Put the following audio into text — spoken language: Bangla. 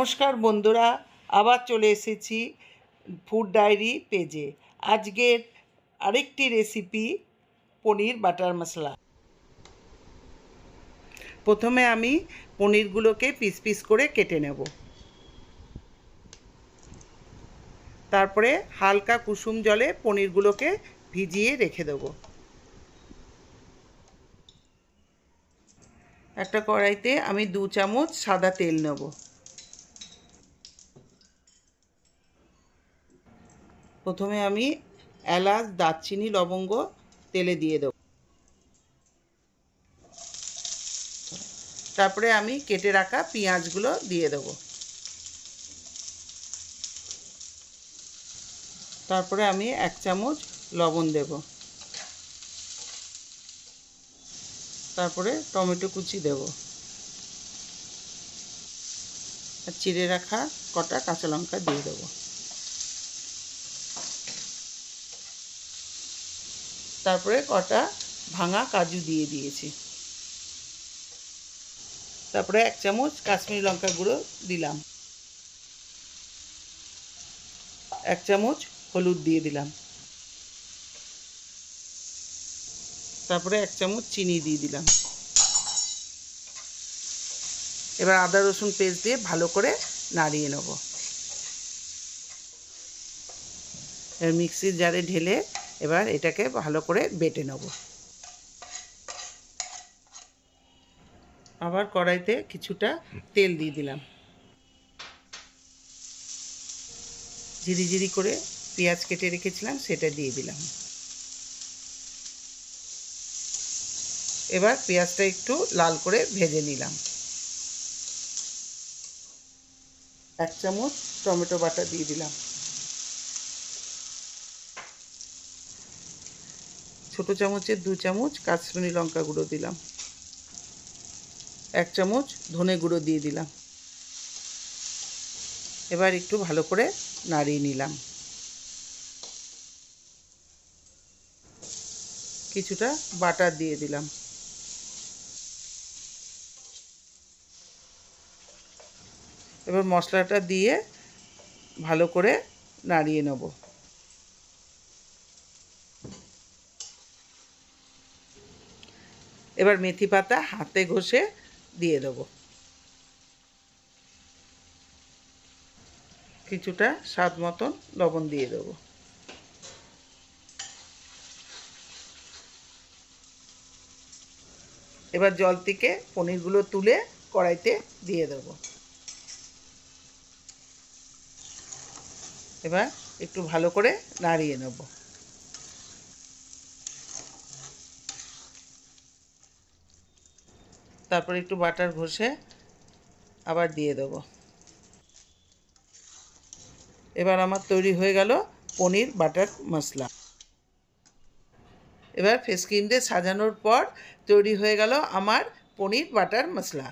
নমস্কার বন্ধুরা, আবার চলে এসেছি ফুড ডায়েরি পেজে। আজকের আরেকটি রেসিপি পনির বাটার মশলা। প্রথমে আমি পনিরগুলোকে পিস পিস করে কেটে নেব। তারপরে হালকা কুসুম জলে পনিরগুলোকে ভিজিয়ে রেখে দেব। একটা কড়াইতে আমি 2 চামচ সাদা তেল নেব। প্রথমে আমি এলাচ, দারচিনি, লবঙ্গ তেলে দিয়ে দেব। তারপরে আমি কেটে রাখা পেঁয়াজগুলো দিয়ে দেব। তারপরে আমি 1 চামচ লবণ দেব। তারপরে টমেটো কুচি দেব আর চিড়ে রাখা কটা কাঁচা লঙ্কা দিয়ে দেব। তারপরে কটা ভাঙা কাজু দিয়ে দিয়েছি। তারপরে 1 চামচ কাশ্মীরি লঙ্কা গুঁড়ো দিলাম। 1 চামচ হলুদ দিয়ে দিলাম। তারপরে 1 চামচ চিনি দিয়ে দিলাম। এবার আদা রসুন পেস্ট দিয়ে ভালো করে নাড়িয়ে নেব। এবার মিক্সির জারে ঢেলে এবার এটাকে ভালো করে বেটে নেব। আবার কড়াইতে কিছুটা তেল দিয়ে দিলাম। ঝিরি করে পেঁয়াজ কেটে রেখেছিলাম সেটা দিয়ে দিলাম। এবার পেঁয়াজটা একটু লাল করে ভেজে নিলাম। 1 চামচ টমেটো বাটা দিয়ে দিলাম। ছোটো চামচের 2 চামচ কাশ্মীরি লঙ্কা গুঁড়ো দিলাম। 1 চামচ ধনে গুঁড়ো দিয়ে দিলাম। এবার একটু ভালো করে নাড়িয়ে নিলাম। কিছুটা বাটার দিয়ে দিলাম। এবার মশলাটা দিয়ে ভালো করে নাড়িয়ে নেব। এবার মেথি পাতা হাতে ঘষে দিয়ে দেব। কিছুটা স্বাদ মতন লবণ দিয়ে দেব। এবার জল থেকে পনিরগুলো তুলে কড়াইতে দিয়ে দেব। এবার একটু ভালো করে নাড়িয়ে নেব। তারপর একটু বাটার ঘষে আবার দিয়ে দেব। এবার আমার তৈরি হয়ে গেল পনির বাটার মশলা। এবার ফেস ক্রিম দিয়ে সাজানোর পর তৈরি হয়ে গেল আমার পনির বাটার মশলা।